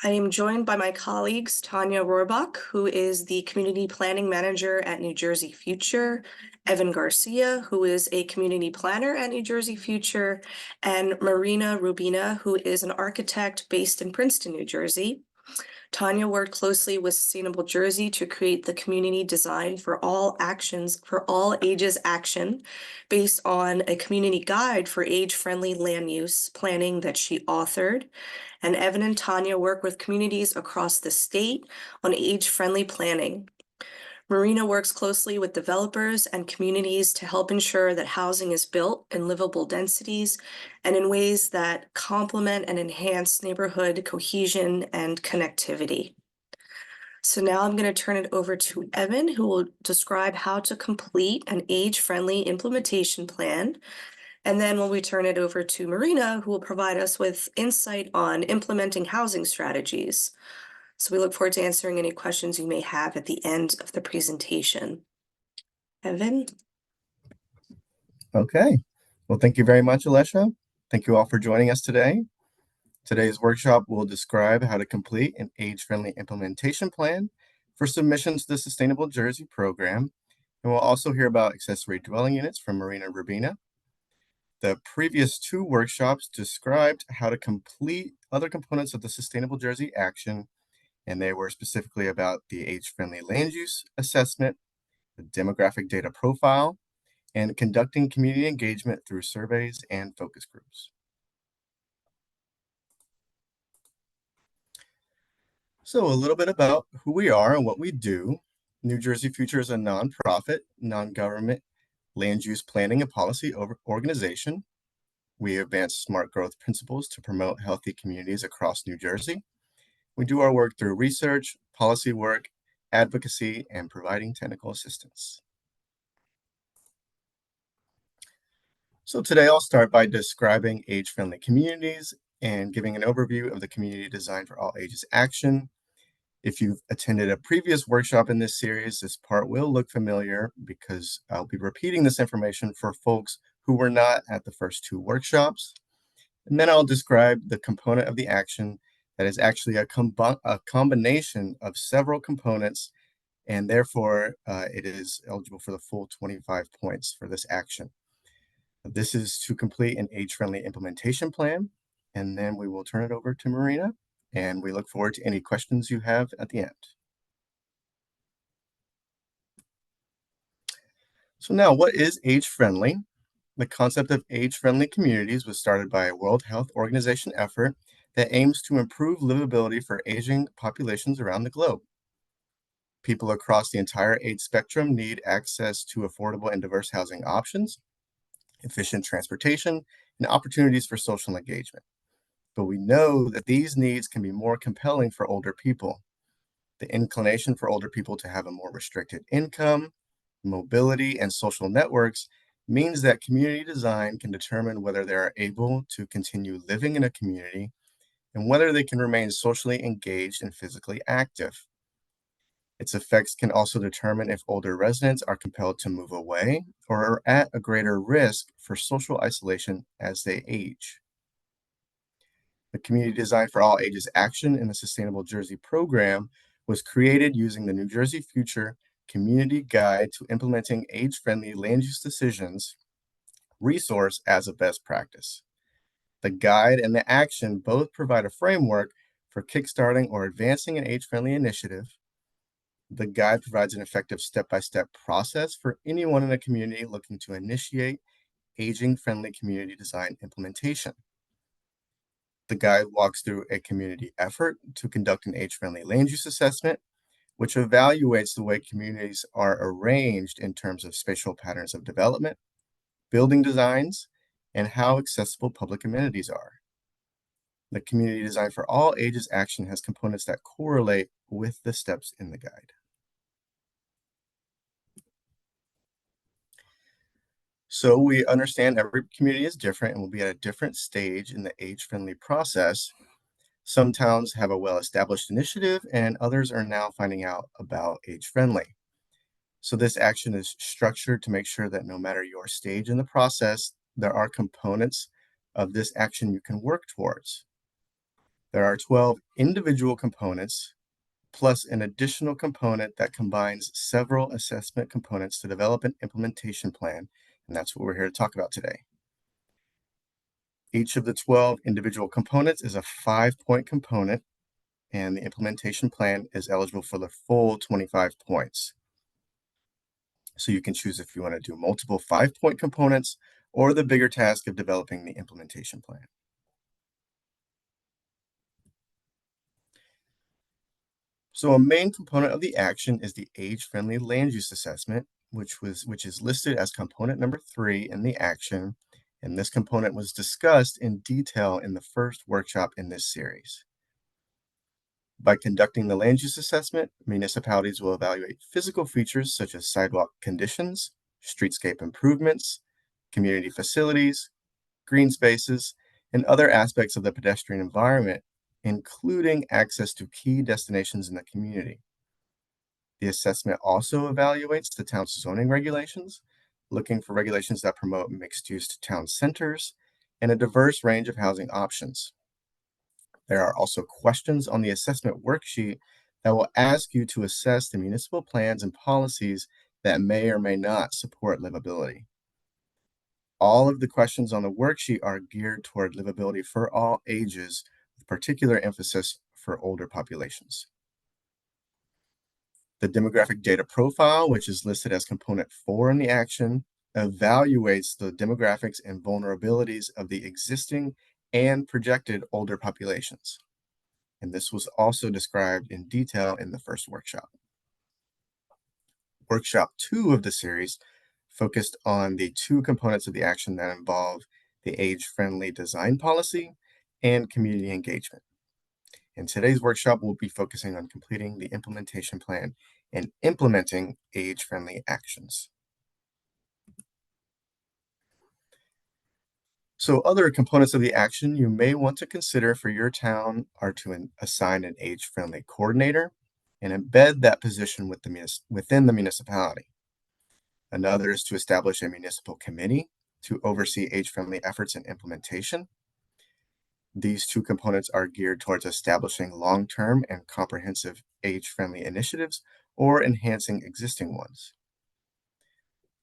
I am joined by my colleagues, Tanya Rohrbach, who is the Community Planning Manager at New Jersey Future, Evan Garcia, who is a Community Planner at New Jersey Future, and Marina Rubina, who is an architect based in Princeton, New Jersey. Tanya worked closely with Sustainable Jersey to create the community design for all actions for all ages action based on a community guide for age-friendly land use planning that she authored. And Evan and Tanya work with communities across the state on age-friendly planning. Marina works closely with developers and communities to help ensure that housing is built in livable densities and in ways that complement and enhance neighborhood cohesion and connectivity. So now I'm going to turn it over to Evan, who will describe how to complete an age-friendly implementation plan. And then when we turn it over to Marina, who will provide us with insight on implementing housing strategies. So we look forward to answering any questions you may have at the end of the presentation. Evan? Okay. Well, thank you very much, Alesha. Thank you all for joining us today. Today's workshop will describe how to complete an age-friendly implementation plan for submission to the Sustainable Jersey program. And we'll also hear about accessory dwelling units from Marina Rubina. The previous two workshops described how to complete other components of the Sustainable Jersey action, and they were specifically about the age-friendly land use assessment, the demographic data profile, and conducting community engagement through surveys and focus groups. So a little bit about who we are and what we do. New Jersey Future is a nonprofit, non-government land use planning and policy organization. We advance smart growth principles to promote healthy communities across New Jersey. We do our work through research, policy work, advocacy, and providing technical assistance. So today I'll start by describing age-friendly communities and giving an overview of the Community Design for All Ages action. If you've attended a previous workshop in this series, this part will look familiar because I'll be repeating this information for folks who were not at the first two workshops. And then I'll describe the component of the action that is actually a combination of several components, and therefore it is eligible for the full 25 points for this action. This is to complete an age-friendly implementation plan, and then we will turn it over to Marina, and we look forward to any questions you have at the end. So now, what is age-friendly? The concept of age-friendly communities was started by a World Health Organization effort that aims to improve livability for aging populations around the globe. People across the entire age spectrum need access to affordable and diverse housing options, efficient transportation, and opportunities for social engagement. But we know that these needs can be more compelling for older people. The inclination for older people to have a more restricted income, mobility, and social networks means that community design can determine whether they are able to continue living in a community and whether they can remain socially engaged and physically active. Its effects can also determine if older residents are compelled to move away or are at a greater risk for social isolation as they age. The Community Design for All Ages action in the Sustainable Jersey program was created using the New Jersey Future Community Guide to Implementing Age-Friendly Land Use Decisions resource as a best practice. The guide and the action both provide a framework for kickstarting or advancing an age-friendly initiative. The guide provides an effective step-by-step process for anyone in a community looking to initiate aging-friendly community design implementation. The guide walks through a community effort to conduct an age-friendly land use assessment, which evaluates the way communities are arranged in terms of spatial patterns of development, building designs, and how accessible public amenities are. The Community Design for All Ages action has components that correlate with the steps in the guide. So we understand every community is different and will be at a different stage in the age-friendly process. Some towns have a well-established initiative and others are now finding out about age-friendly. So this action is structured to make sure that no matter your stage in the process, there are components of this action you can work towards. There are 12 individual components plus an additional component that combines several assessment components to develop an implementation plan, and that's what we're here to talk about today. Each of the 12 individual components is a 5-point component, and the implementation plan is eligible for the full 25 points. So you can choose if you want to do multiple 5-point components or the bigger task of developing the implementation plan. So a main component of the action is the age-friendly land use assessment, which is listed as component number 3 in the action, and this component was discussed in detail in the first workshop in this series. By conducting the land use assessment, municipalities will evaluate physical features such as sidewalk conditions, streetscape improvements, community facilities, green spaces, and other aspects of the pedestrian environment, including access to key destinations in the community. The assessment also evaluates the town's zoning regulations, looking for regulations that promote mixed-use town centers and a diverse range of housing options. There are also questions on the assessment worksheet that will ask you to assess the municipal plans and policies that may or may not support livability. All of the questions on the worksheet are geared toward livability for all ages, with particular emphasis for older populations. The demographic data profile, which is listed as component 4 in the action, evaluates the demographics and vulnerabilities of the existing and projected older populations. And this was also described in detail in the first workshop. Workshop 2 of the series focused on the 2 components of the action that involve the age-friendly design policy and community engagement. In today's workshop, we'll be focusing on completing the implementation plan and implementing age-friendly actions. So other components of the action you may want to consider for your town are to assign an age-friendly coordinator and embed that position within the municipality. Another is to establish a municipal committee to oversee age-friendly efforts and implementation. These 2 components are geared towards establishing long-term and comprehensive age-friendly initiatives or enhancing existing ones.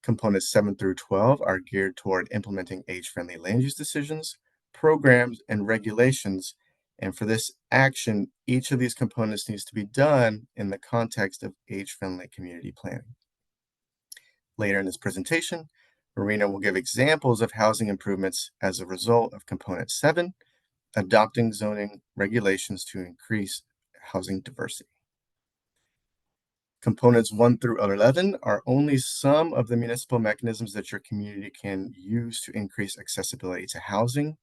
Components 7 through 12 are geared toward implementing age-friendly land use decisions, programs, and regulations. And for this action, each of these components needs to be done in the context of age-friendly community planning. Later in this presentation, Marina will give examples of housing improvements as a result of component 7, adopting zoning regulations to increase housing diversity. Components 1 through 11 are only some of the municipal mechanisms that your community can use to increase accessibility to housing,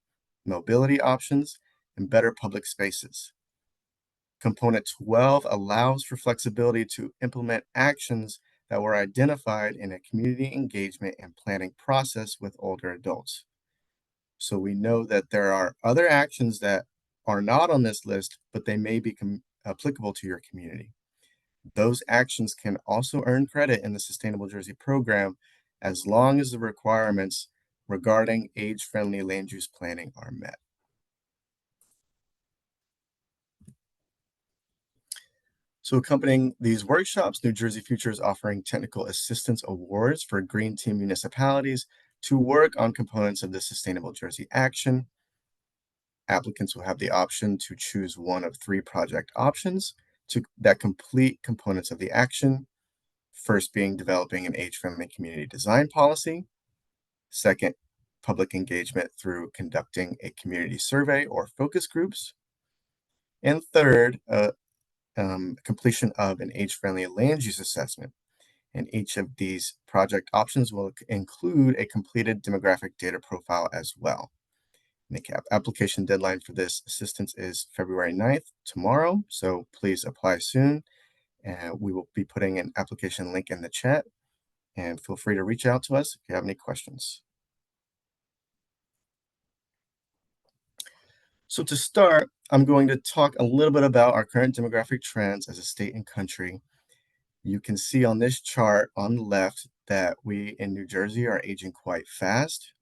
mobility options, and better public spaces. Component 12 allows for flexibility to implement actions that were identified in a community engagement and planning process with older adults. So we know that there are other actions that are not on this list, but they may be applicable to your community. Those actions can also earn credit in the Sustainable Jersey program as long as the requirements regarding age-friendly land use planning are met. So accompanying these workshops, New Jersey Future is offering technical assistance awards for Green Team municipalities to work on components of the Sustainable Jersey Action. Applicants will have the option to choose one of 3 project options that complete components of the action. First being developing an age-friendly community design policy. Second, public engagement through conducting a community survey or focus groups. And third, completion of an age-friendly land use assessment. And each of these project options will include a completed demographic data profile as well. The application deadline for this assistance is February 9th, tomorrow, so please apply soon. And we will be putting an application link in the chat, and feel free to reach out to us if you have any questions. So to start, I'm going to talk a little bit about our current demographic trends as a state and country. You can see on this chart on the left that we in New Jersey are aging quite fast.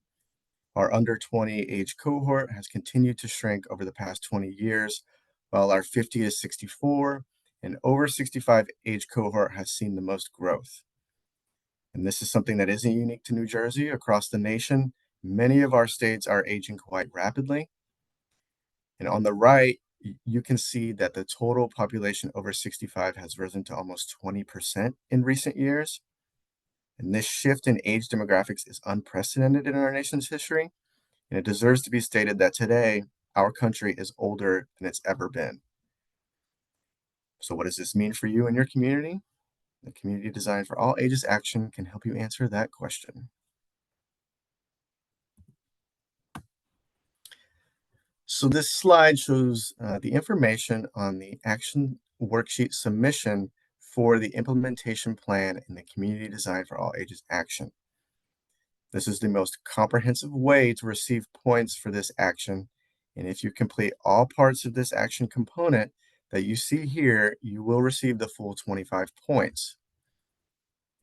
Our under 20 age cohort has continued to shrink over the past 20 years, while our 50 to 64 and over 65 age cohort has seen the most growth. And this is something that isn't unique to New Jersey. Across the nation, many of our states are aging quite rapidly. And on the right, you can see that the total population over 65 has risen to almost 20% in recent years. And this shift in age demographics is unprecedented in our nation's history. And it deserves to be stated that today, our country is older than it's ever been. So, what does this mean for you and your community? The Community Design for All Ages Action can help you answer that question. So this slide shows the information on the action worksheet submission for the implementation plan in the Community Design for All Ages Action. This is the most comprehensive way to receive points for this action. And if you complete all parts of this action component that you see here, you will receive the full 25 points.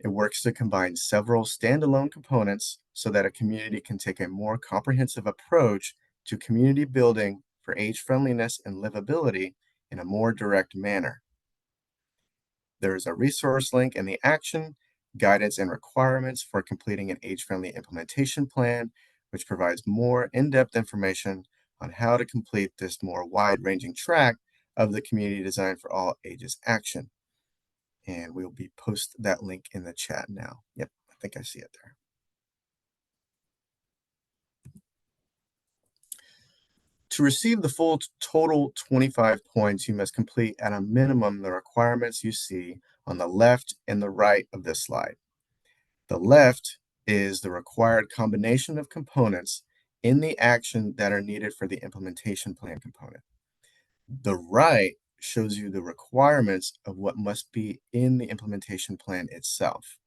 It works to combine several standalone components so that a community can take a more comprehensive approach to community building for age friendliness and livability in a more direct manner. There is a resource link in the action, guidance and requirements for completing an age-friendly implementation plan, which provides more in-depth information on how to complete this more wide-ranging track of the Community Design for All Ages action. And we'll be post that link in the chat now. Yep, I think I see it there. To receive the full total 25 points, you must complete at a minimum the requirements you see on the left and the right of this slide. The left is the required combination of components in the action that are needed for the implementation plan component. The right shows you the requirements of what must be in the implementation plan itself.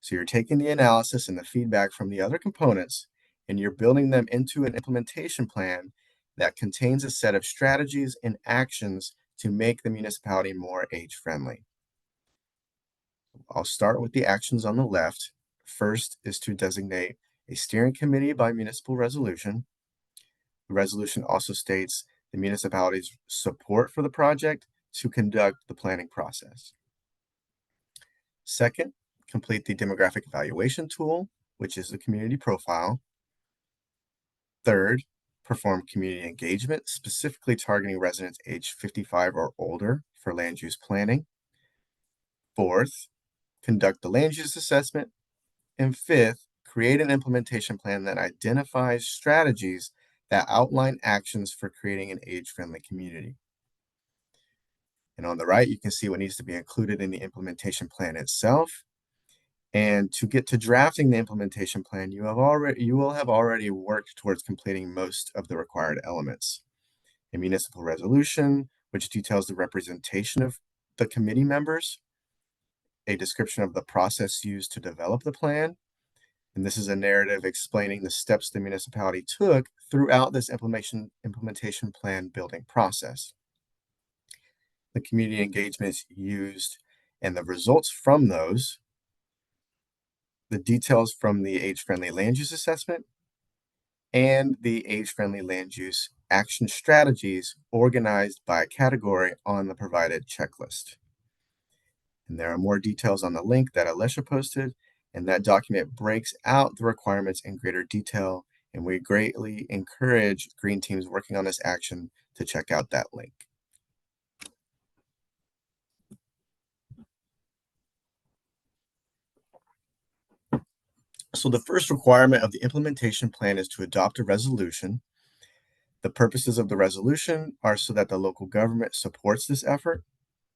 So you're taking the analysis and the feedback from the other components, and you're building them into an implementation plan that contains a set of strategies and actions to make the municipality more age-friendly. I'll start with the actions on the left. First is to designate a steering committee by municipal resolution. The resolution also states the municipality's support for the project to conduct the planning process. Second, complete the demographic evaluation tool, which is the community profile. Third, perform community engagement, specifically targeting residents aged 55 or older for land use planning. Fourth, conduct the land use assessment. And fifth, create an implementation plan that identifies strategies that outline actions for creating an age-friendly community. And on the right, you can see what needs to be included in the implementation plan itself. And to get to drafting the implementation plan, you will have already worked towards completing most of the required elements. A municipal resolution, which details the representation of the committee members, a description of the process used to develop the plan, and this is a narrative explaining the steps the municipality took throughout this implementation plan building process. The community engagements used and the results from those, the details from the age-friendly land use assessment, and the age-friendly land use action strategies organized by category on the provided checklist. And there are more details on the link that Alesha posted, and that document breaks out the requirements in greater detail, and we greatly encourage green teams working on this action to check out that link. So the first requirement of the implementation plan is to adopt a resolution. The purposes of the resolution are so that the local government supports this effort,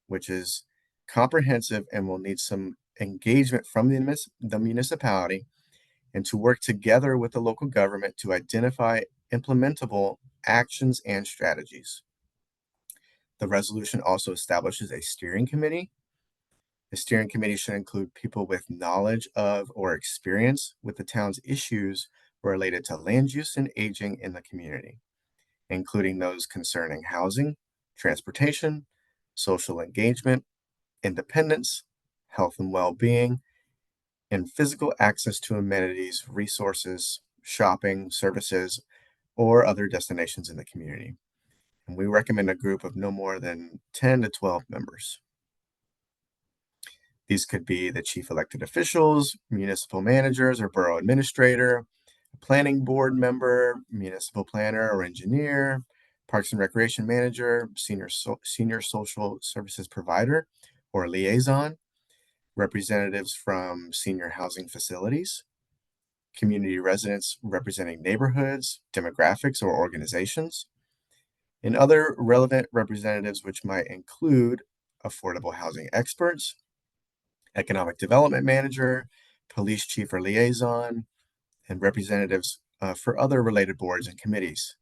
which is comprehensive and will need some engagement from the municipality, and to work together with the local government to identify implementable actions and strategies. The resolution also establishes a steering committee. The steering committee should include people with knowledge of or experience with the town's issues related to land use and aging in the community, including those concerning housing, transportation, social engagement, independence, health and well-being, and physical access to amenities, resources, shopping, services, or other destinations in the community. And we recommend a group of no more than 10 to 12 members. These could be the chief elected officials, municipal managers or borough administrator, a planning board member, municipal planner or engineer, parks and recreation manager, senior social services provider or liaison, representatives from senior housing facilities, community residents representing neighborhoods, demographics, or organizations, and other relevant representatives, which might include affordable housing experts, economic development manager, police chief or liaison, and representatives for other related boards and committees.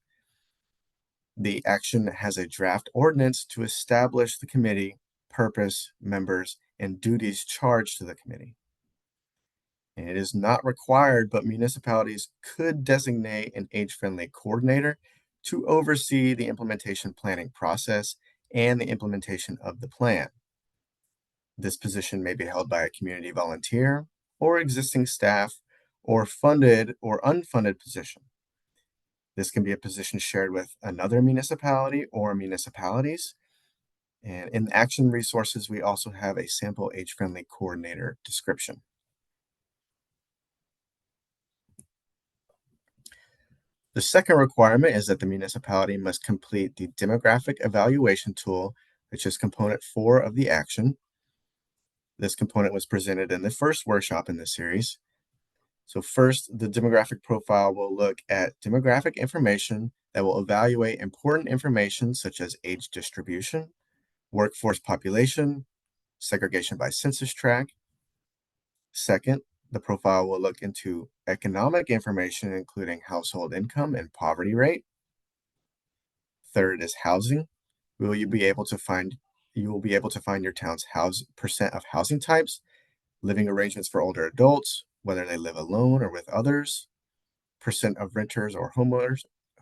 The action has a draft ordinance to establish the committee, purpose, members, and duties charged to the committee. And it is not required, but municipalities could designate an age-friendly coordinator to oversee the implementation planning process and the implementation of the plan. This position may be held by a community volunteer or existing staff or funded or unfunded position. This can be a position shared with another municipality or municipalities. And in Action Resources, we also have a sample age-friendly coordinator description. The second requirement is that the municipality must complete the demographic evaluation tool, which is component 4 of the action. This component was presented in the first workshop in this series. So first, the demographic profile will look at demographic information that will evaluate important information such as age distribution, workforce population, segregation by census tract. Second, the profile will look into economic information, including household income and poverty rate. Third is housing. You will be able to find your town's percent of housing types, living arrangements for older adults, whether they live alone or with others, percent of renters or homeowners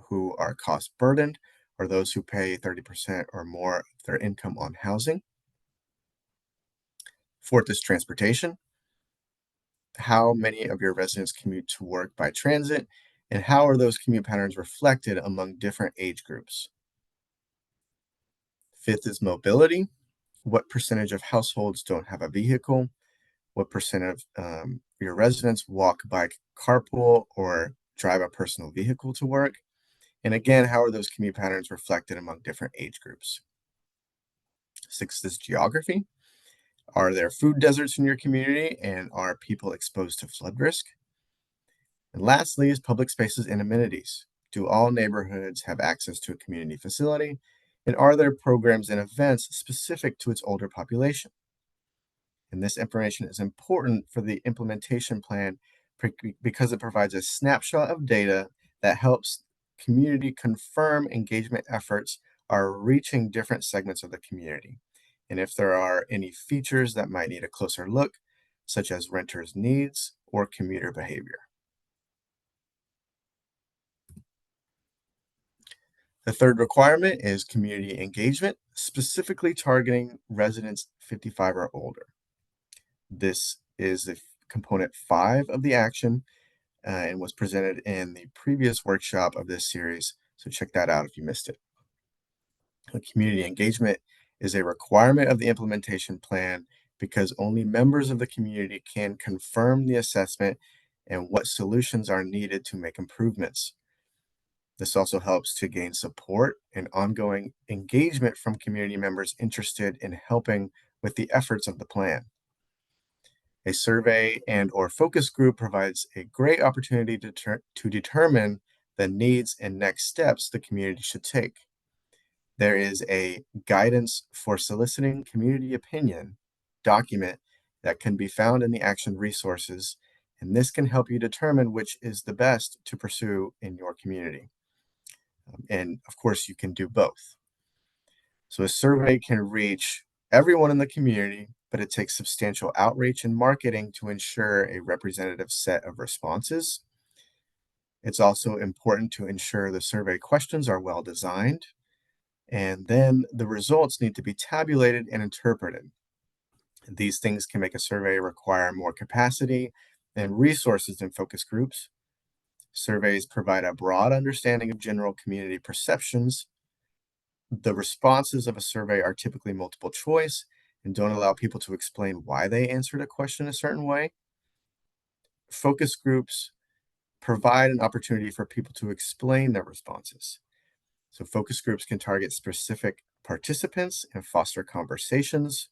who are cost burdened, or those who pay 30% or more of their income on housing. Fourth is transportation. How many of your residents commute to work by transit, and how are those commute patterns reflected among different age groups? Fifth is mobility. What percentage of households don't have a vehicle? What percent of your residents walk, bike, carpool, or drive a personal vehicle to work? And again, how are those commute patterns reflected among different age groups? Sixth is geography. Are there food deserts in your community, and are people exposed to flood risk? And lastly is public spaces and amenities. Do all neighborhoods have access to a community facility? And are there programs and events specific to its older population? And this information is important for the implementation plan because it provides a snapshot of data that helps community confirm engagement efforts are reaching different segments of the community. And if there are any features that might need a closer look, such as renters' needs or commuter behavior. The third requirement is community engagement, specifically targeting residents 55 or older. This is the component 5 of the action and was presented in the previous workshop of this series, so check that out if you missed it. Community engagement is a requirement of the implementation plan because only members of the community can confirm the assessment and what solutions are needed to make improvements. This also helps to gain support and ongoing engagement from community members interested in helping with the efforts of the plan. A survey and/or focus group provides a great opportunity to determine the needs and next steps the community should take. There is a guidance for soliciting community opinion document that can be found in the action resources, and this can help you determine which is the best to pursue in your community. And of course, you can do both. So a survey can reach everyone in the community, but it takes substantial outreach and marketing to ensure a representative set of responses. It's also important to ensure the survey questions are well designed, and then the results need to be tabulated and interpreted. These things can make a survey require more capacity and resources in focus groups. Surveys provide a broad understanding of general community perceptions, The responses of a survey are typically multiple choice and don't allow people to explain why they answered a question a certain way. Focus groups provide an opportunity for people to explain their responses. So, focus groups can target specific participants and foster conversations.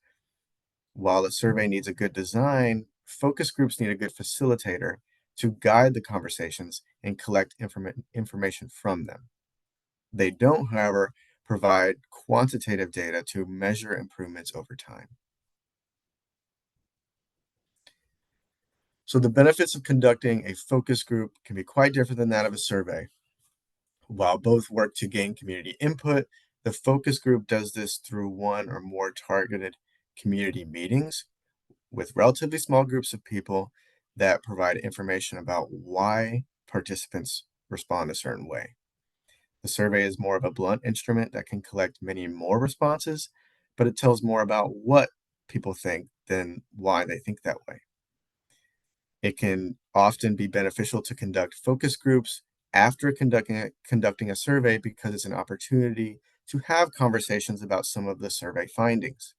While the survey needs a good design, focus groups need a good facilitator to guide the conversations and collect information from them. They don't, however, provide quantitative data to measure improvements over time. So, the benefits of conducting a focus group can be quite different than that of a survey. While both work to gain community input, the focus group does this through one or more targeted community meetings with relatively small groups of people that provide information about why participants respond a certain way. The survey is more of a blunt instrument that can collect many more responses, but it tells more about what people think than why they think that way. It can often be beneficial to conduct focus groups after conducting a survey because it's an opportunity to have conversations about some of the survey findings.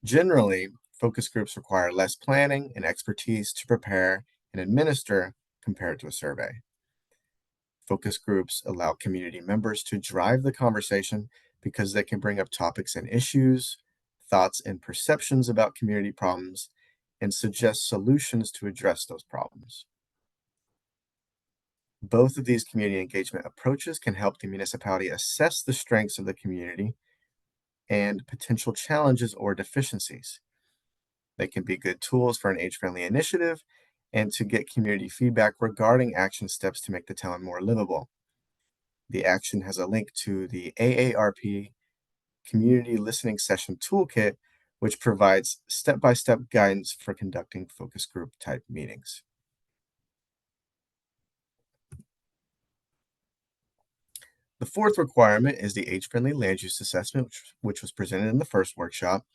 Generally, focus groups require less planning and expertise to prepare and administer compared to a survey. Focus groups allow community members to drive the conversation because they can bring up topics and issues, thoughts and perceptions about community problems, and suggest solutions to address those problems. Both of these community engagement approaches can help the municipality assess the strengths of the community and potential challenges or deficiencies. They can be good tools for an age-friendly initiative and to get community feedback regarding action steps to make the town more livable. The action has a link to the AARP Community Listening Session Toolkit, which provides step-by-step guidance for conducting focus group type meetings. The fourth requirement is the age-friendly land use assessment, which was presented in the first workshop.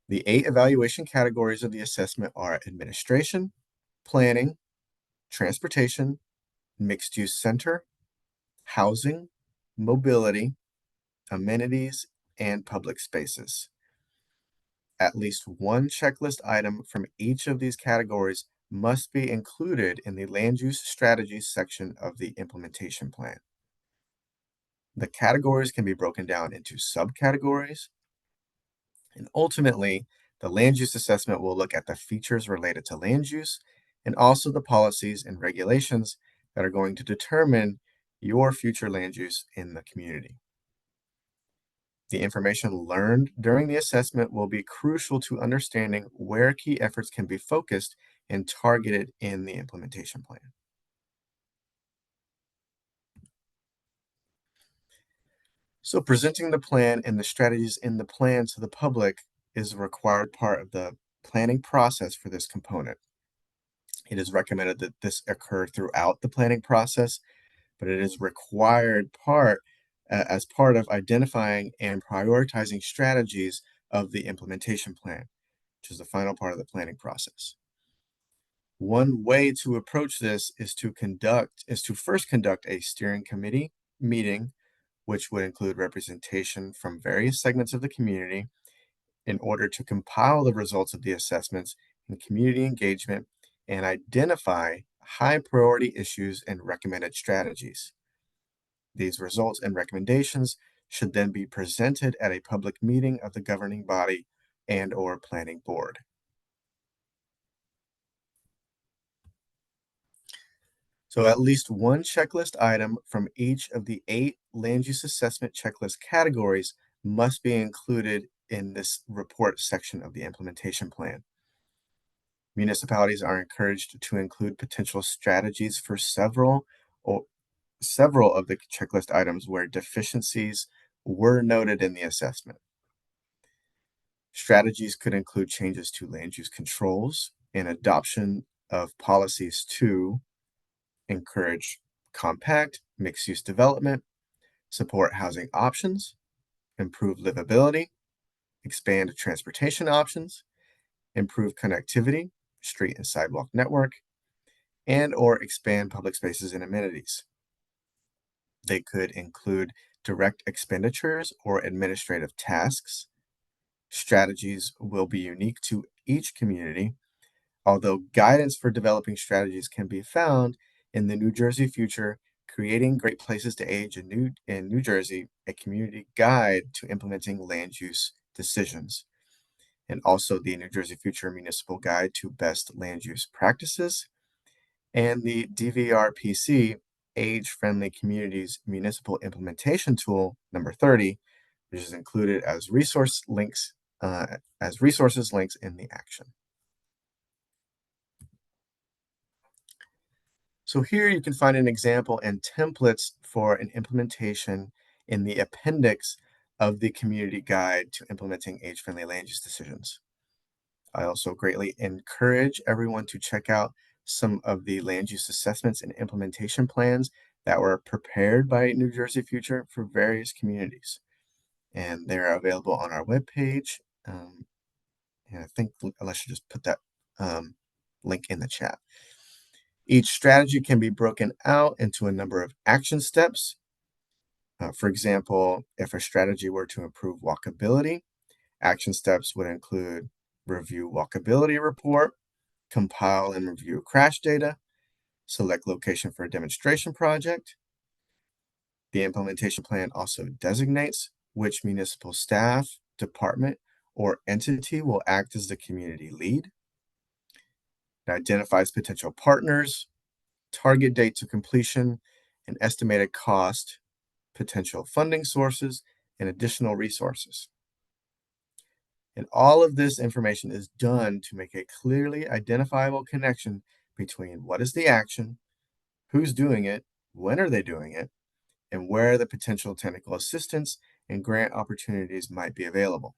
The 8 evaluation categories of the assessment are administration, planning, transportation, mixed-use center, housing, mobility, amenities, and public spaces. At least one checklist item from each of these categories must be included in the land use strategies section of the implementation plan. The categories can be broken down into subcategories, and ultimately, the land use assessment will look at the features related to land use and also the policies and regulations that are going to determine your future land use in the community. The information learned during the assessment will be crucial to understanding where key efforts can be focused and targeted in the implementation plan. So, presenting the plan and the strategies in the plan to the public is a required part of the planning process for this component. It is recommended that this occur throughout the planning process, but it is required part as part of identifying and prioritizing strategies of the implementation plan, which is the final part of the planning process. One way to approach this is to first conduct a steering committee meeting, which would include representation from various segments of the community in order to compile the results of the assessments and community engagement and identify high priority issues and recommended strategies. These results and recommendations should then be presented at a public meeting of the governing body and/or planning board. So at least one checklist item from each of the 8 land use assessment checklist categories must be included in this report section of the implementation plan. Municipalities are encouraged to include potential strategies for several of the checklist items where deficiencies were noted in the assessment. Strategies could include changes to land use controls and adoption of policies to encourage compact mixed-use development, support housing options, improve livability, expand transportation options, improve connectivity, street and sidewalk network, and or expand public spaces and amenities. They could include direct expenditures or administrative tasks. Strategies will be unique to each community, although guidance for developing strategies can be found in the New Jersey Future Creating Great Places to Age in New Jersey, a community guide to implementing land use decisions, and also the New Jersey Future Municipal Guide to Best Land Use Practices, and the DVRPC Age-Friendly Communities Municipal Implementation Tool number 30, which is included as resources links in the action. So here you can find an example and templates for an implementation in the appendix of the Community Guide to Implementing Age-Friendly Land Use Decisions. I also greatly encourage everyone to check out some of the land use assessments and implementation plans that were prepared by New Jersey Future for various communities. And they're available on our webpage. And I think I should just put that link in the chat. Each strategy can be broken out into a number of action steps. For example, if a strategy were to improve walkability, action steps would include review walkability report, compile and review crash data, select location for a demonstration project. The implementation plan also designates which municipal staff, department, or entity will act as the community lead. It identifies potential partners, target date to completion, and estimated cost, potential funding sources, and additional resources. And all of this information is done to make a clearly identifiable connection between what is the action, who's doing it, when are they doing it, and where the potential technical assistance and grant opportunities might be available.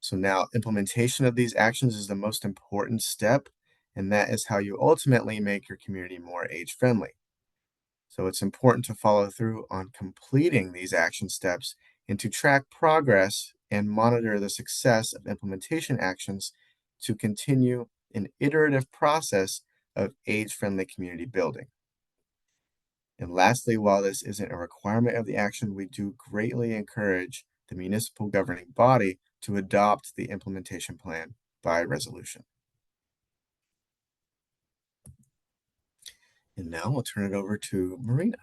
So now implementation of these actions is the most important step, and that is how you ultimately make your community more age-friendly. So it's important to follow through on completing these action steps and to track progress and monitor the success of implementation actions to continue an iterative process of age-friendly community building. And lastly, while this isn't a requirement of the action, we do greatly encourage the municipal governing body to adopt the implementation plan by resolution. And now I'll turn it over to Marina.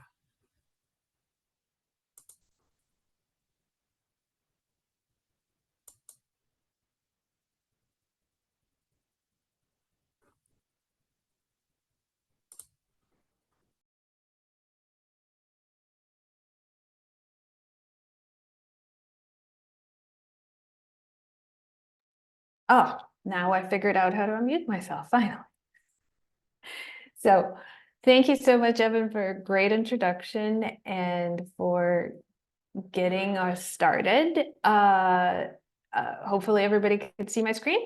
Oh, now I figured out how to unmute myself, finally. So thank you so much, Evan, for a great introduction and for getting us started. Hopefully everybody can see my screen.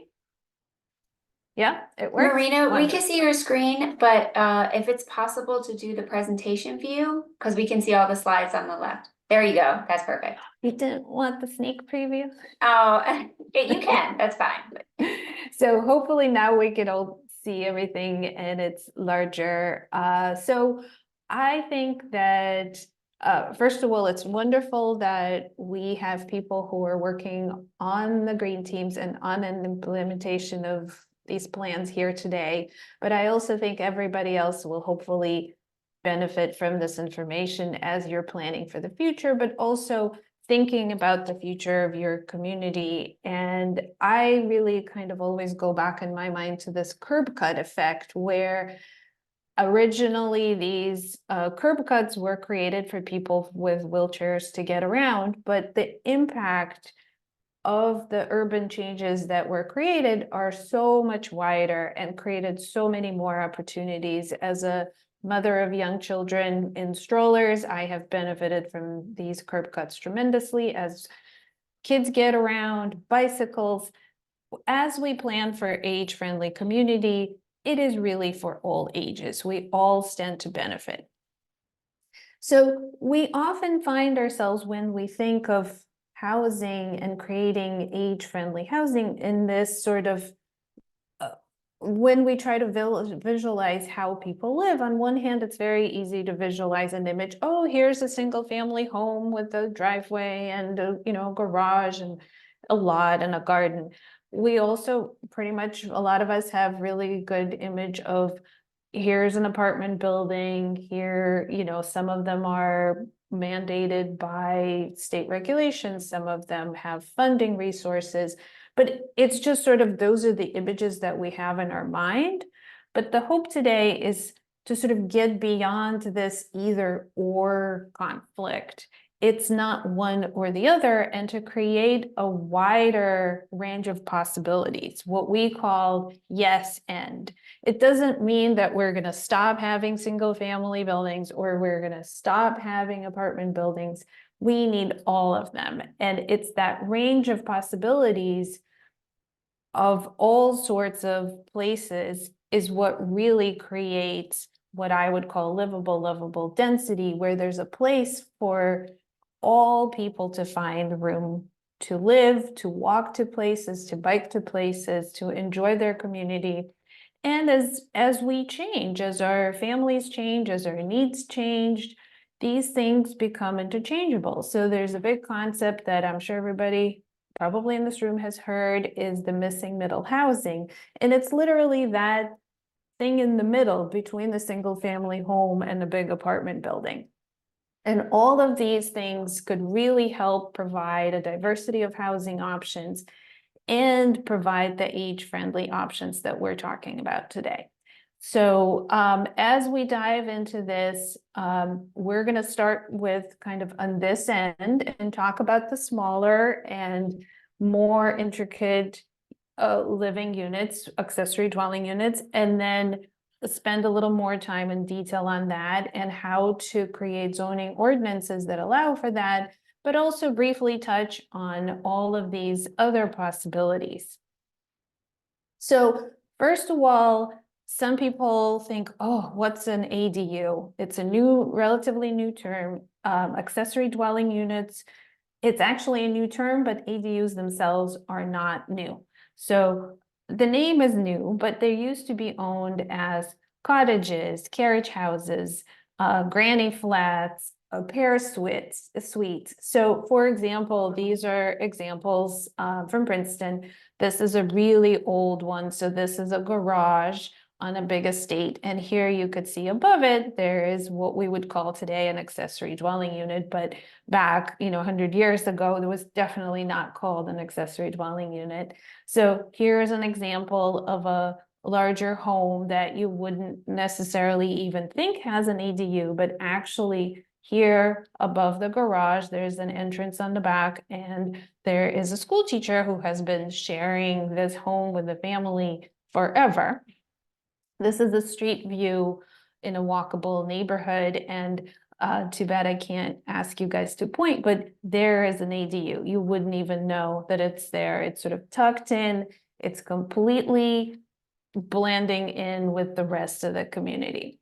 Yeah, it works. Marina, we Wonderful. can see your screen, but if it's possible to do the presentation view, because we can see all the slides on the left. There you go. That's perfect. You didn't want the sneak preview? Oh, you can. That's fine. So hopefully now we can all see everything and it's larger. So I think that first of all, it's wonderful that we have people who are working on the green teams and on an implementation of these plans here today. But I also think everybody else will hopefully benefit from this information as you're planning for the future, but also thinking about the future of your community. And I really kind of always go back in my mind to this curb cut effect, where originally these curb cuts were created for people with wheelchairs to get around, but the impact of the urban changes that were created are so much wider and created so many more opportunities. As a mother of young children in strollers, I have benefited from these curb cuts tremendously as kids get around, bicycles. As we plan for age-friendly community, it is really for all ages. We all stand to benefit. So we often find ourselves, when we think of housing and creating age-friendly housing, in this sort of when we try to visualize how people live, on one hand, it's very easy to visualize an image. Oh, here's a single family home with a driveway and a, garage and a lot and a garden. We also pretty much, a lot of us have really good image of here's an apartment building here, some of them are mandated by state regulations, some of them have funding resources, but it's just sort of, those are the images that we have in our mind. But the hope today is to sort of get beyond this either or conflict. It's not one or the other, and to create a wider range of possibilities, what we call yes and. It doesn't mean that we're going to stop having single family buildings or we're going to stop having apartment buildings. We need all of them. And it's that range of possibilities of all sorts of places is what really creates what I would call livable density, where there's a place for all people to find room to live, to walk to places, to bike to places, to enjoy their community. And as we change, as our families change, as our needs change, these things become interchangeable. So there's a big concept that I'm sure everybody probably in this room has heard, is the missing middle housing. And it's literally that thing in the middle between the single family home and the big apartment building. And all of these things could really help provide a diversity of housing options and provide the age-friendly options that we're talking about today. So as we dive into this, we're going to start with kind of on this end and talk about the smaller and more intricate living units, accessory dwelling units, and then spend a little more time in detail on that and how to create zoning ordinances that allow for that, but also briefly touch on all of these other possibilities. So first of all, some people think, oh, what's an ADU? It's a relatively new term, accessory dwelling units. It's actually a new term, but ADUs themselves are not new. So the name is new, but they used to be owned as cottages, carriage houses, granny flats, pair suites. So for example, these are examples from Princeton. This is a really old one. So this is a garage on a big estate. And here you could see above it, there is what we would call today an accessory dwelling unit. But back, 100 years ago, it was definitely not called an accessory dwelling unit. So here's an example of a larger home that you wouldn't necessarily even think has an ADU, but actually here above the garage, there's an entrance on the back, and there is a school teacher who has been sharing this home with the family forever. This is a street view in a walkable neighborhood, and too bad I can't ask you guys to point, but there is an ADU. You wouldn't even know that it's there. It's sort of tucked in. It's completely blending in with the rest of the community.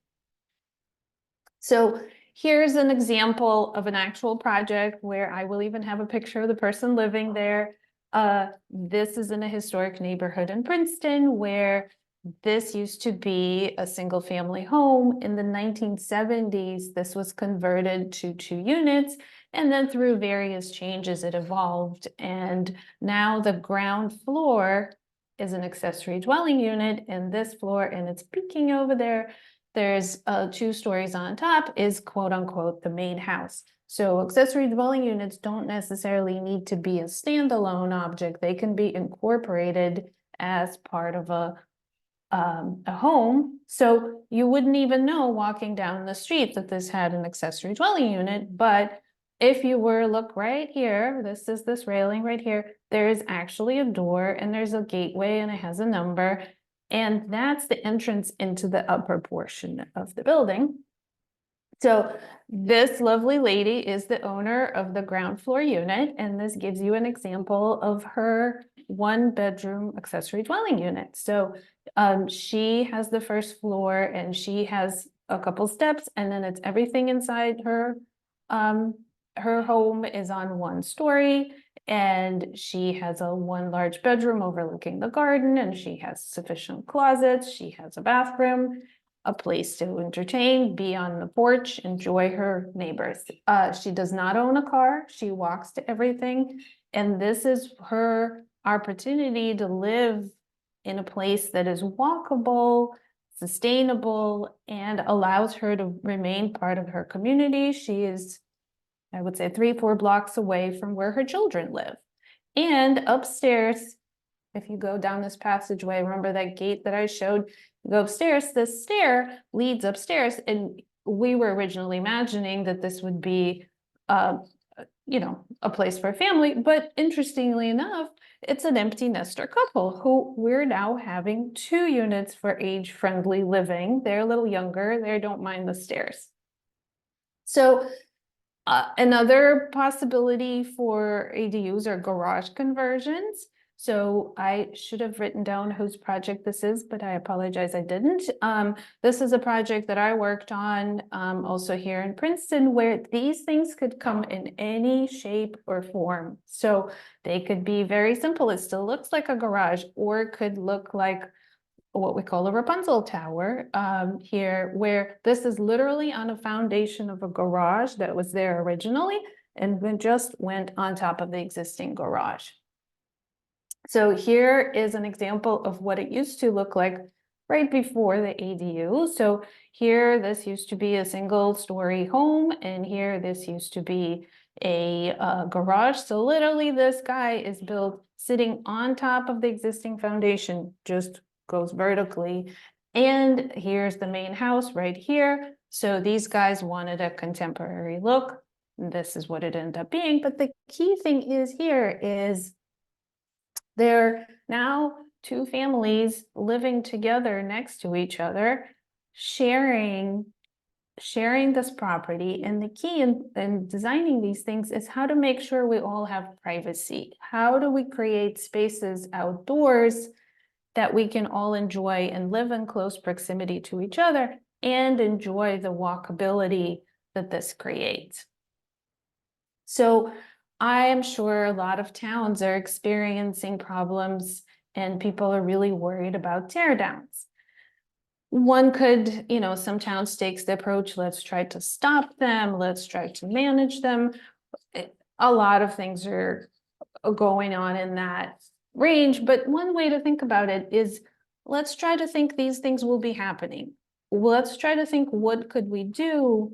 So here's an example of an actual project where I will even have a picture of the person living there. This is in a historic neighborhood in Princeton where this used to be a single family home. In the 1970s, this was converted to 2 units, and then through various changes, it evolved. And now the ground floor is an accessory dwelling unit, and this floor, and it's peeking over there. There's 2 stories on top is quote unquote the main house. So accessory dwelling units don't necessarily need to be a standalone object. They can be incorporated as part of a home. So you wouldn't even know walking down the street that this had an accessory dwelling unit. But if you were look right here, this is this railing right here, there is actually a door and there's a gateway and it has a number. And that's the entrance into the upper portion of the building. So this lovely lady is the owner of the ground floor unit, and this gives you an example of her 1-bedroom accessory dwelling unit. So she has the first floor and she has a couple steps, and then it's everything inside her. Her home is on 1 story, And she has one large bedroom overlooking the garden, and she has sufficient closets. She has a bathroom, a place to entertain, be on the porch, enjoy her neighbors. She does not own a car. She walks to everything. And this is her opportunity to live in a place that is walkable, sustainable, and allows her to remain part of her community. She is, I would say, 3-4 blocks away from where her children live. And upstairs, if you go down this passageway, remember that gate that I showed? You go upstairs, this stair leads upstairs, and we were originally imagining that this would be, a place for a family, but interestingly enough, it's an empty nester couple who we're now having 2 units for age-friendly living. They're a little younger, they don't mind the stairs. So another possibility for ADUs are garage conversions. So I should have written down whose project this is, but I apologize, I didn't. This is a project that I worked on also here in Princeton, where these things could come in any shape or form. So they could be very simple. It still looks like a garage, or it could look like what we call a Rapunzel tower here, where this is literally on a foundation of a garage that was there originally and then just went on top of the existing garage. So here is an example of what it used to look like right before the ADU. So here, this used to be a single-story home, and here this used to be a garage. So literally this guy is built sitting on top of the existing foundation, just goes vertically. And here's the main house right here. So these guys wanted a contemporary look. This is what it ended up being. But the key thing is here is they're now 2 families living together next to each other, sharing this property. And the key in designing these things is how to make sure we all have privacy. How do we create spaces outdoors that we can all enjoy and live in close proximity to each other and enjoy the walkability that this creates? So I am sure a lot of towns are experiencing problems and people are really worried about tear downs. One could, some towns takes the approach, let's try to stop them, let's try to manage them. A lot of things are going on in that range, but one way to think about it is, let's try to think these things will be happening. Let's try to think, what could we do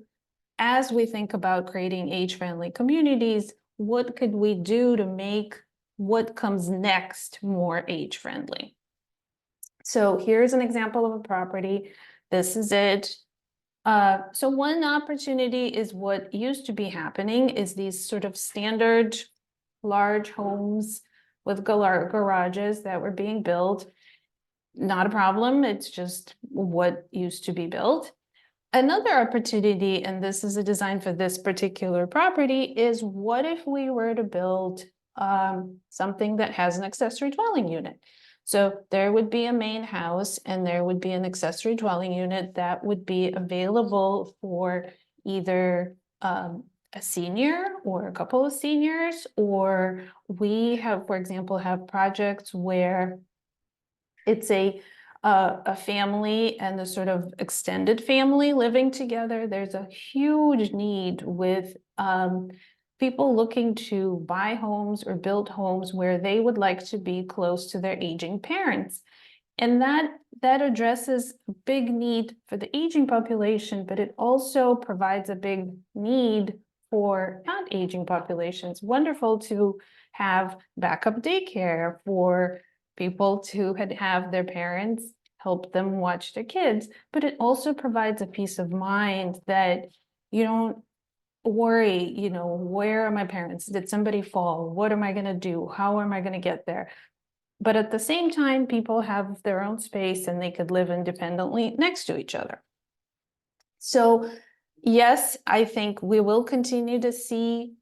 as we think about creating age-friendly communities? What could we do to make what comes next more age-friendly? So here's an example of a property. This is it. So one opportunity is what used to be happening is these sort of standard large homes with garages that were being built. Not a problem. It's just what used to be built. Another opportunity, and this is a design for this particular property, is what if we were to build something that has an accessory dwelling unit? So there would be a main house and there would be an accessory dwelling unit that would be available for either a senior or a couple of seniors, or we have, for example, have projects where it's a family and the sort of extended family living together. There's a huge need with people looking to buy homes or build homes where they would like to be close to their aging parents. And that addresses a big need for the aging population, but it also provides a big need for not aging populations. Wonderful to have backup daycare for people to have their parents help them watch their kids, but it also provides a peace of mind that you don't worry, where are my parents? Did somebody fall? What am I going to do? How am I going to get there? But at the same time, people have their own space and they could live independently next to each other. So yes, I think we will continue to see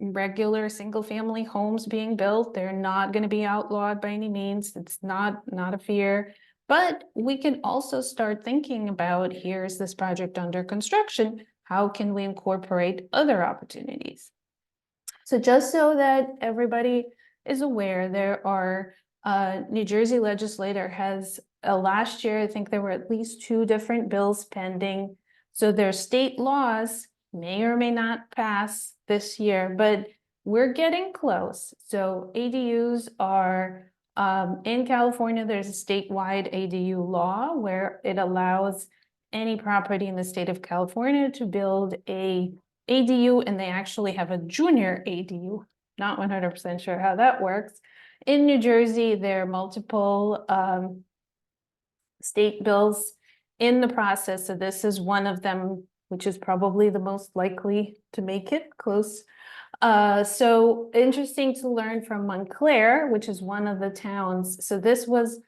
regular single-family homes being built. They're not going to be outlawed by any means. It's not a fear. But we can also start thinking about, here's this project under construction. How can we incorporate other opportunities? So just so that everybody is aware, there are, New Jersey legislator has, last year, I think there were at least 2 different bills pending. So their state laws may or may not pass this year, but we're getting close. So ADUs are, in California, there's a statewide ADU law where it allows any property in the state of California to build a ADU, and they actually have a junior ADU. Not 100% sure how that works. In New Jersey, there are multiple state bills in the process. So this is one of them, which is probably the most likely to make it close. So interesting to learn from Montclair, which is one of the towns. So this was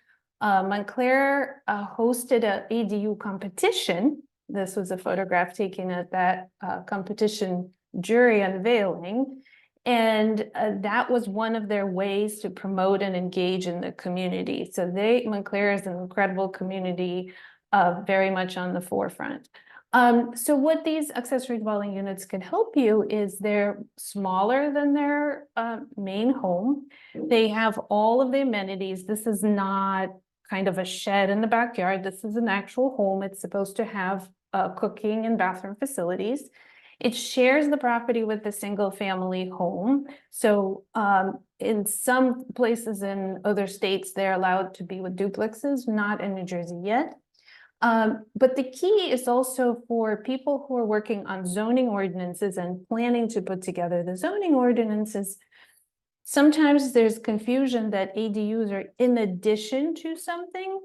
Montclair hosted a ADU competition. This was a photograph taken at that competition jury unveiling. And that was one of their ways to promote and engage in the community. So Montclair is an incredible community, very much on the forefront. So what these accessory dwelling units can help you is they're smaller than their main home. They have all of the amenities. This is not kind of a shed in the backyard. This is an actual home. It's supposed to have cooking and bathroom facilities. It shares the property with the single family home. So in some places in other states, they're allowed to be with duplexes, not in New Jersey yet. But the key is also for people who are working on zoning ordinances and planning to put together the zoning ordinances. Sometimes there's confusion that ADUs are in addition to something.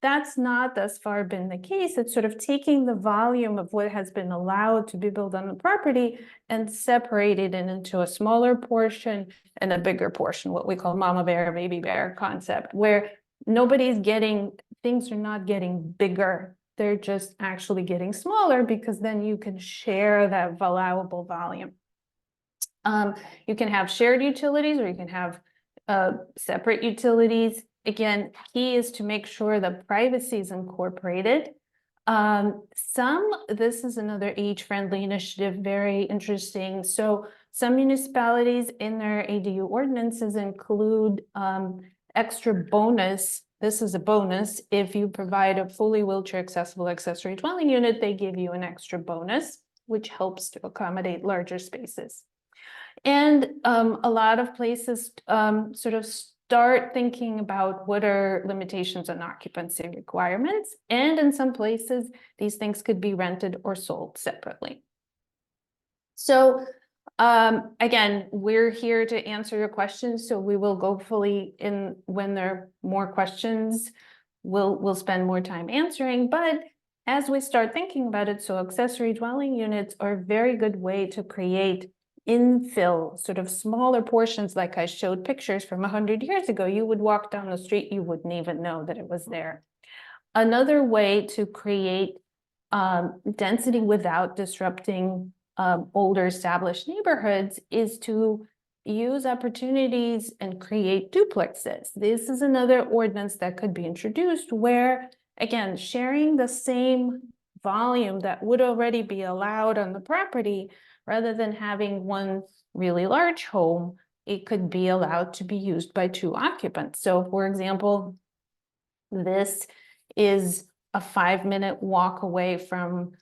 That's not thus far been the case. It's sort of taking the volume of what has been allowed to be built on the property and separated it into a smaller portion and a bigger portion, what we call mama bear, baby bear concept, where things are not getting bigger. They're just actually getting smaller because then you can share that allowable volume. You can have shared utilities or you can have separate utilities. Again, key is to make sure the privacy is incorporated. This is another age-friendly initiative, very interesting. So some municipalities in their ADU ordinances include extra bonus. This is a bonus. If you provide a fully wheelchair accessible accessory dwelling unit, they give you an extra bonus, which helps to accommodate larger spaces. And a lot of places sort of start thinking about what are limitations on occupancy requirements. And in some places, these things could be rented or sold separately. So again, we're here to answer your questions. So we will go fully in when there are more questions, we'll spend more time answering. But as we start thinking about it, so accessory dwelling units are a very good way to create infill, sort of smaller portions, like I showed pictures from 100 years ago. You would walk down the street, you wouldn't even know that it was there. Another way to create density without disrupting older established neighborhoods is to use opportunities and create duplexes. This is another ordinance that could be introduced where, again, sharing the same volume that would already be allowed on the property, rather than having one really large home, it could be allowed to be used by 2 occupants. So for example, this is a 5-minute walk away from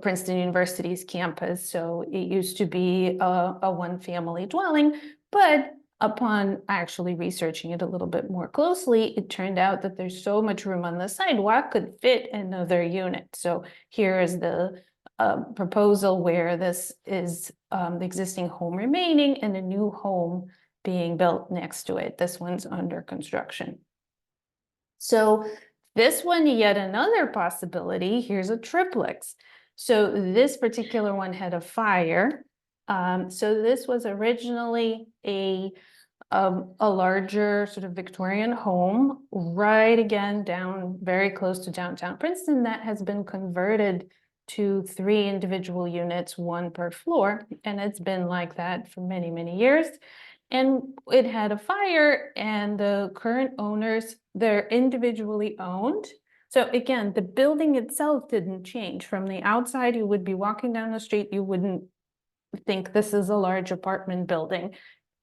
Princeton University's campus. So it used to be a one-family dwelling, but upon actually researching it a little bit more closely, it turned out that there's so much room on the sidewalk could fit another unit. So here is the proposal where this is the existing home remaining and a new home being built next to it. This one's under construction. So this one, yet another possibility, here's a triplex. So this particular one had a fire. So this was originally a larger sort of Victorian home, right again down very close to downtown Princeton, that has been converted to 3 individual units, 1 per floor. And it's been like that for many, many years. And it had a fire, and the current owners, they're individually owned. So again, the building itself didn't change. From the outside, you would be walking down the street, you wouldn't think this is a large apartment building.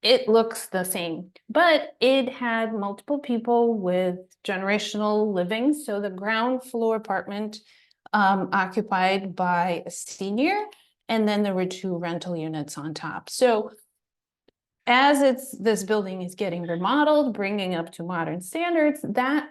It looks the same, but it had multiple people with generational living. So the ground floor apartment occupied by a senior, and then there were 2 rental units on top. So as this building is getting remodeled, bringing up to modern standards, that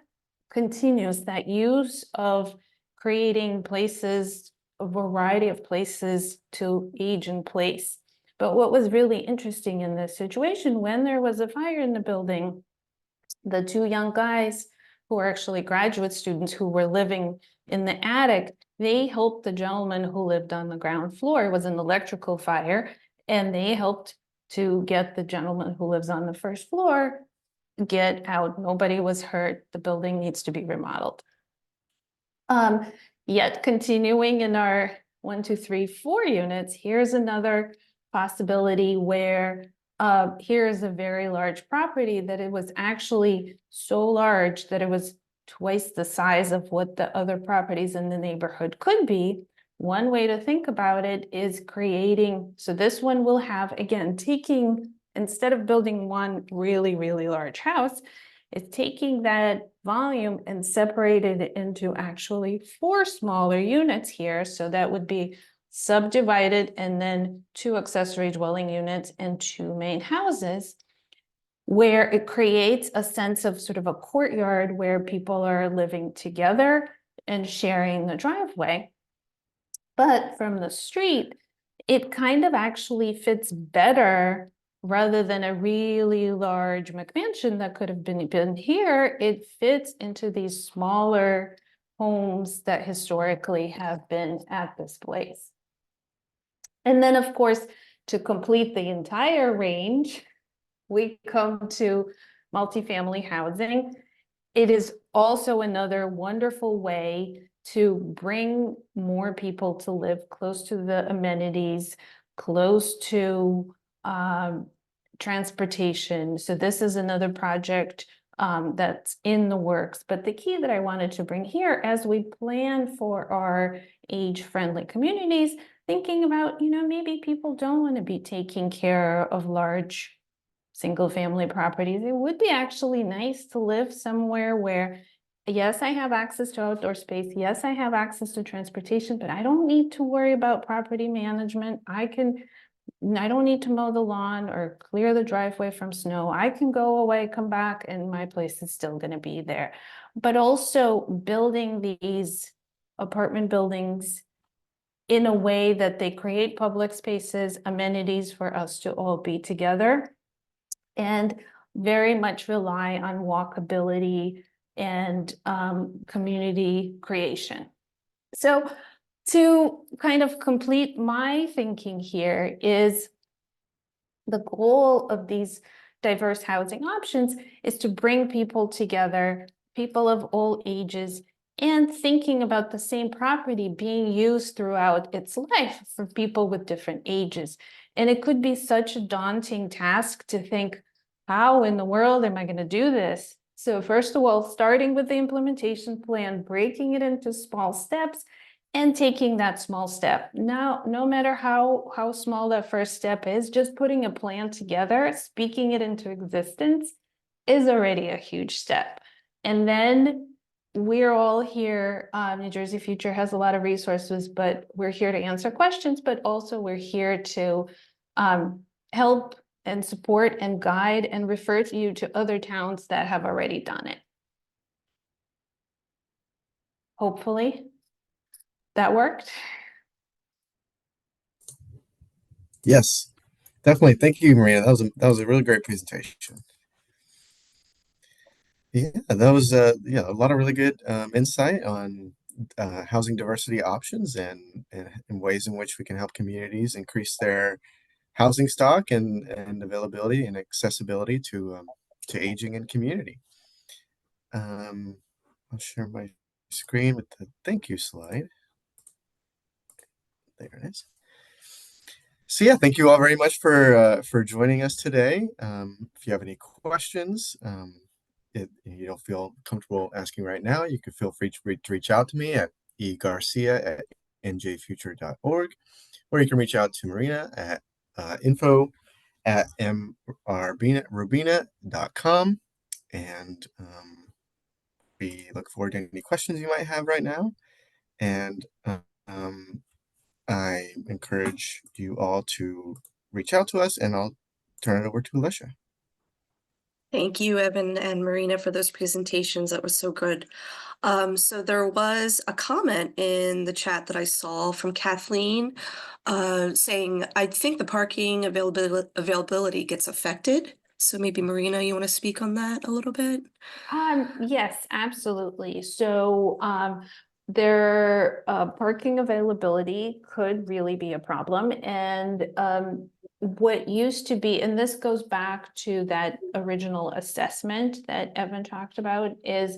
continues that use of creating places, a variety of places to age in place. But what was really interesting in this situation, when there was a fire in the building, the 2 young guys who are actually graduate students who were living in the attic, they helped the gentleman who lived on the ground floor. It was an electrical fire, and they helped to get the gentleman who lives on the first floor get out. Nobody was hurt. The building needs to be remodeled. Yet continuing in our 1, 2, 3, 4 units, here's another possibility where here's a very large property that it was actually so large that it was twice the size of what the other properties in the neighborhood could be. One way to think about it is creating, so this one will have, again, taking, instead of building one really, really large house, it's taking that volume and separated it into actually 4 smaller units here. So that would be subdivided, and then 2 accessory dwelling units and 2 main houses, where it creates a sense of sort of a courtyard where people are living together and sharing the driveway. But from the street, it kind of actually fits better. Rather than a really large McMansion that could have been here, it fits into these smaller homes that historically have been at this place. And then, of course, to complete the entire range, we come to multifamily housing. It is also another wonderful way to bring more people to live close to the amenities, close to transportation. So this is another project that's in the works. But the key that I wanted to bring here, as we plan for our age-friendly communities, thinking about, maybe people don't want to be taking care of large single-family properties. It would be actually nice to live somewhere where, yes, I have access to outdoor space. Yes, I have access to transportation, but I don't need to worry about property management. I don't need to mow the lawn or clear the driveway from snow. I can go away, come back, and my place is still going to be there. But also building these apartment buildings in a way that they create public spaces, amenities for us to all be together, and very much rely on walkability and community creation. So to kind of complete my thinking here is the goal of these diverse housing options is to bring people together, people of all ages, and thinking about the same property being used throughout its life for people with different ages. And it could be such a daunting task to think, how in the world am I going to do this? So first of all, starting with the implementation plan, breaking it into small steps, and taking that small step. Now, no matter how small that first step is, just putting a plan together, speaking it into existence is already a huge step. And then we're all here, New Jersey Future has a lot of resources, but we're here to answer questions, but also we're here to help and support and guide and refer to you to other towns that have already done it. Hopefully that worked. Yes, definitely. Thank you, Marina. That was a really great presentation. Yeah, that was a lot of really good insight on housing diversity options and ways in which we can help communities increase their housing stock and availability and accessibility to aging and community. I'll share my screen with the thank you slide. There it is. So yeah, thank you all very much for joining us today. If you have any questions, you don't feel comfortable asking right now, you can feel free to reach out to me at egarcia@njfuture.org, or you can reach out to Marina at info@mrubina.com. And we look forward to any questions you might have right now. And I encourage you all to reach out to us, and I'll turn it over to Alicia. Thank you, Evan and Marina, for those presentations. That was so good. So there was a comment in the chat that I saw from Kathleen saying, I think the parking availability gets affected. So maybe Marina, you want to speak on that a little bit? Yes, absolutely. So, their parking availability could really be a problem. And what used to be, and this goes back to that original assessment that Evan talked about, is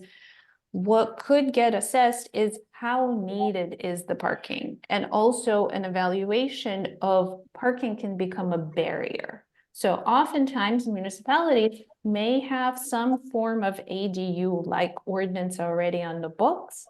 what could get assessed is how needed is the parking, and also an evaluation of parking can become a barrier. So oftentimes municipalities may have some form of ADU-like ordinance already on the books.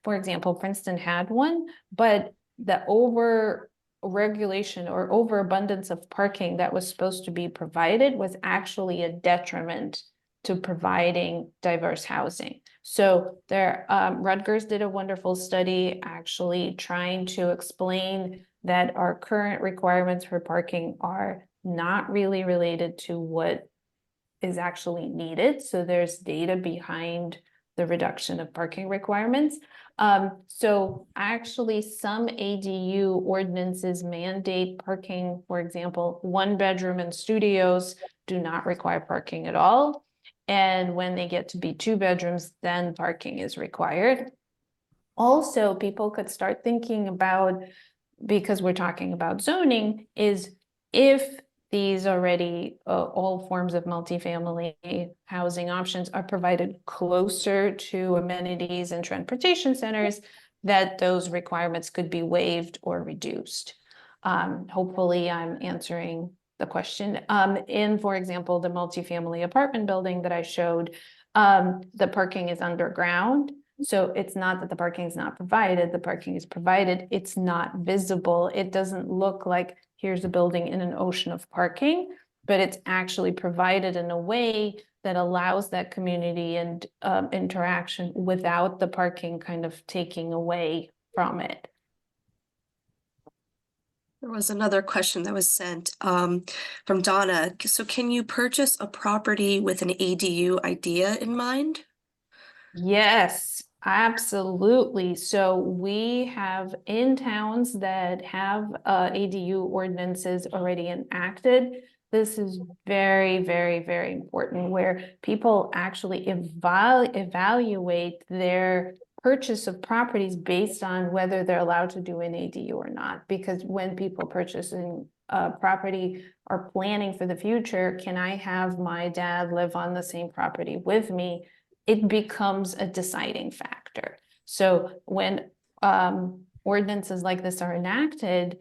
For example, Princeton had one, but the over-regulation or overabundance of parking that was supposed to be provided was actually a detriment to providing diverse housing. So there, Rutgers did a wonderful study actually trying to explain that our current requirements for parking are not really related to what is actually needed. So there's data behind the reduction of parking requirements. So actually some ADU ordinances mandate parking, for example, 1-bedroom and studios do not require parking at all. And when they get to be 2 bedrooms, then parking is required. Also, people could start thinking about, because we're talking about zoning, is if these already, all forms of multifamily housing options are provided closer to amenities and transportation centers, that those requirements could be waived or reduced. Hopefully I'm answering the question. For example, the multifamily apartment building that I showed, the parking is underground. So it's not that the parking is not provided, the parking is provided, it's not visible. It doesn't look like here's a building in an ocean of parking, but it's actually provided in a way that allows that community and interaction without the parking kind of taking away from it. There was another question that was sent from Donna. So can you purchase a property with an ADU idea in mind? Yes, absolutely. So we have in towns that have ADU ordinances already enacted. This is very, very, very important, where people actually evaluate their purchase of properties based on whether they're allowed to do an ADU or not. Because when people purchasing property are planning for the future, can I have my dad live on the same property with me? It becomes a deciding factor. So when ordinances like this are enacted,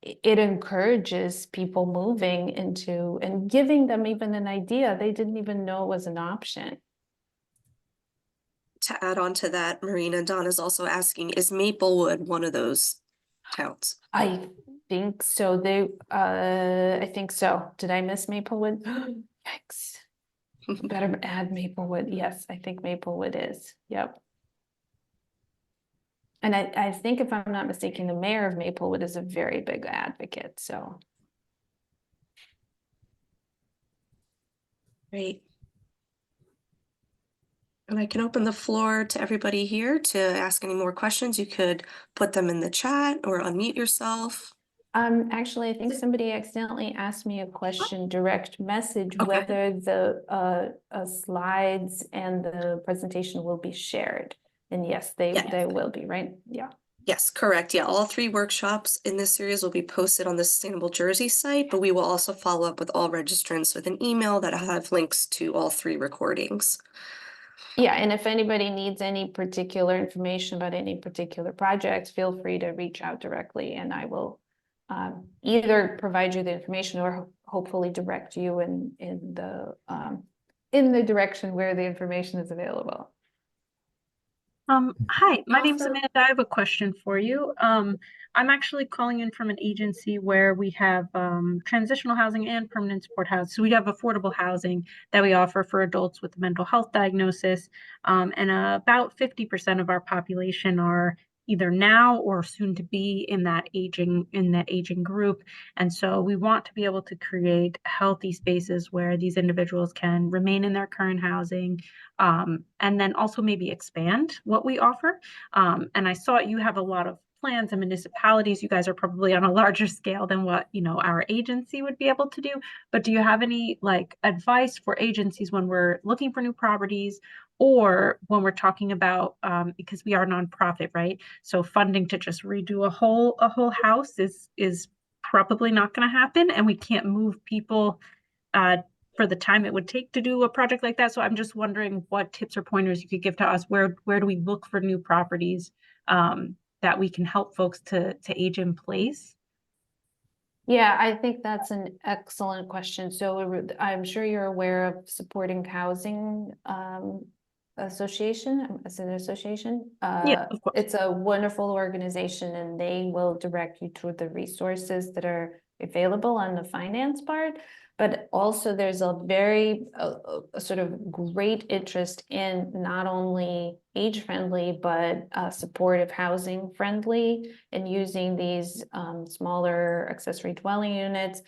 it encourages people moving into and giving them even an idea they didn't even know was an option. To add on to that, Marina, Donna's also asking, is Maplewood one of those towns? I think so. I think so. Did I miss Maplewood? Yikes. Better add Maplewood. Yes, I think Maplewood is. Yep. And I think, if I'm not mistaken, the mayor of Maplewood is a very big advocate, so. Great. And I can open the floor to everybody here to ask any more questions. You could put them in the chat or unmute yourself. Actually, I think somebody accidentally asked me a question, direct message, Okay. whether the slides and the presentation will be shared. And yes, they will be, right? Yeah. Yes, correct. Yeah, all 3 workshops in this series will be posted on the Sustainable Jersey site, but we will also follow up with all registrants with an email that have links to all 3 recordings. Yeah, and if anybody needs any particular information about any particular projects, feel free to reach out directly, and I will either provide you the information or hopefully direct you in the direction where the information is available. Hi, my name's Also- Amanda. I have a question for you. I'm actually calling in from an agency where we have transitional housing and permanent support housing. So we have affordable housing that we offer for adults with a mental health diagnosis. And about 50% of our population are either now or soon to be in that aging group. And so we want to be able to create healthy spaces where these individuals can remain in their current housing, and then also maybe expand what we offer. And I saw you have a lot of plans and municipalities. You guys are probably on a larger scale than what, our agency would be able to do. But do you have any like advice for agencies when we're looking for new properties, or when we're talking about, because we are nonprofit, right? So funding to just redo a whole house is probably not going to happen, and we can't move people uh, for the time it would take to do a project like that. So I'm just wondering what tips or pointers you could give to us. Where do we look for new properties that we can help folks to age in place? Yeah, I think that's an excellent question. So I'm sure you're aware of Supporting Housing Association. Is it an association? Yeah, of course. It's a wonderful organization, and they will direct you to the resources that are available on the finance part. But also there's a very a sort of great interest in not only age-friendly, but supportive housing friendly, and using these smaller accessory dwelling units.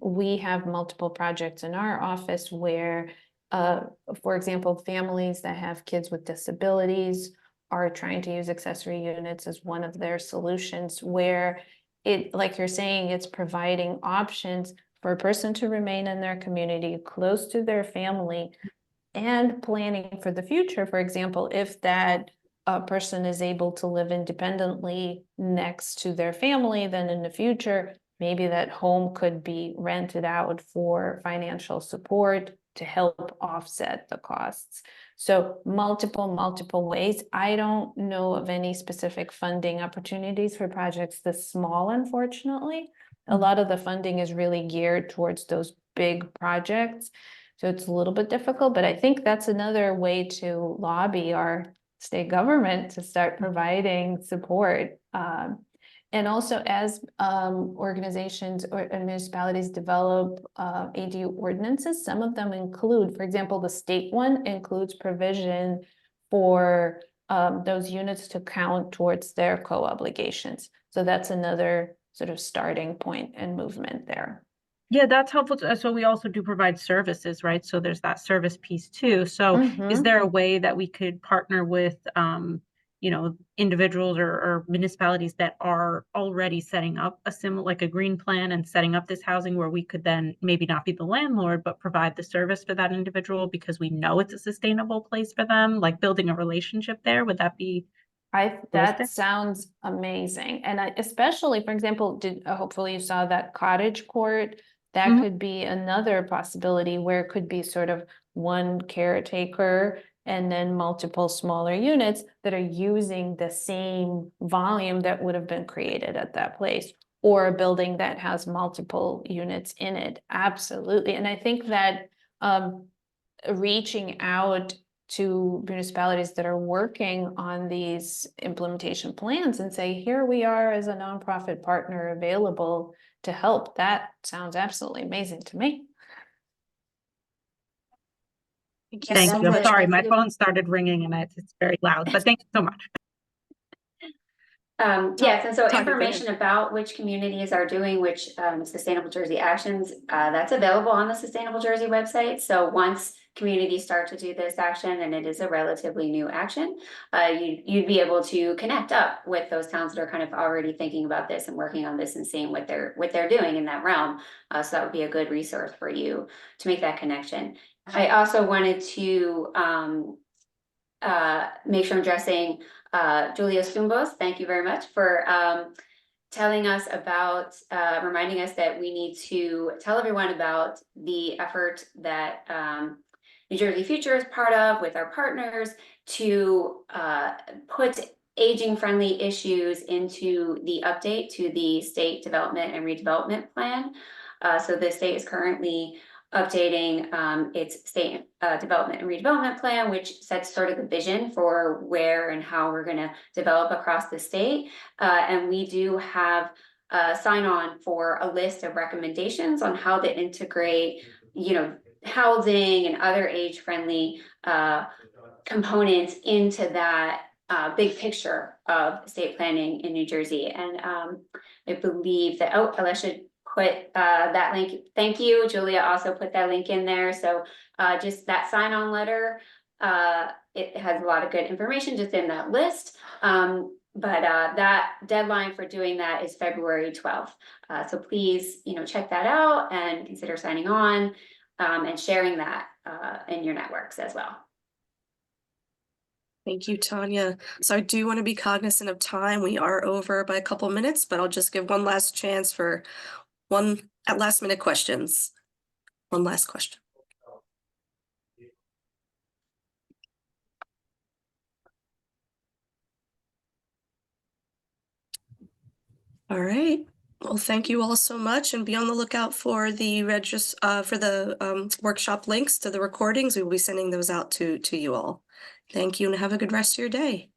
We have multiple projects in our office where, for example, families that have kids with disabilities are trying to use accessory units as one of their solutions, where it, like you're saying, it's providing options for a person to remain in their community, close to their family, and planning for the future. For example, if that person is able to live independently next to their family, then in the future, maybe that home could be rented out for financial support to help offset the costs. So multiple ways. I don't know of any specific funding opportunities for projects this small, unfortunately. A lot of the funding is really geared towards those big projects. So it's a little bit difficult, but I think that's another way to lobby our state government to start providing support. And also, as organizations or municipalities develop ADU ordinances, some of them include, for example, the state one includes provision for those units to count towards their co-obligations. So that's another sort of starting point and movement there. Yeah, that's helpful. So we also do provide services, right? So there's that service piece too. So is there a way that we could partner with, individuals or municipalities that are already setting up a similar, like a green plan and setting up this housing, where we could then maybe not be the landlord, but provide the service for that individual because we know it's a sustainable place for them, like building a relationship there? Would that be That realistic? sounds amazing. And especially, for example, hopefully you saw that cottage court. That Mhm. could be another possibility where it could be sort of one caretaker and then multiple smaller units that are using the same volume that would have been created at that place, or a building that has multiple units in it. Absolutely. And I think that reaching out to municipalities that are working on these implementation plans and say, here we are as a nonprofit partner available to help. That sounds absolutely amazing to me. Thank you. I'm that's sorry, it. my phone started ringing and it's very loud, but thank you so much. Yes, and so Tanya, go information about which communities are doing which Sustainable Jersey actions, that's available on the Sustainable Jersey website. So once communities start to do this action, and it is a relatively new action, you'd be able to connect up with those towns that are kind of already thinking about this and working on this and seeing what they're doing in that realm. So that would be a good resource for you to make that connection. I also wanted to make sure I'm addressing Julia Stumbos. Thank you very much for telling us about, reminding us that we need to tell everyone about the effort that New Jersey Future is part of with our partners to put aging friendly issues into the update to the state development and redevelopment plan. So the state is currently updating its state development and redevelopment plan, which sets sort of the vision for where and how we're gonna develop across the state. And we do have sign on for a list of recommendations on how to integrate, you know, housing and other age-friendly components into that big picture of state planning in New Jersey. And I believe that, oh, Alessia put that link. Thank you. Julia also put that link in there. So just that sign-on letter, it has a lot of good information just in that list. But that deadline for doing that is February 12th. So please, you know, check that out and consider signing on and sharing that in your networks as well. Thank you, Tanya. So I do want to be cognizant of time. We are over by a couple minutes, but I'll just give one last chance for one at last minute questions. One last question. All right. Well, thank you all so much, and be on the lookout for the workshop links to the recordings. We will be sending those out to you all. Thank you and have a good rest of your day.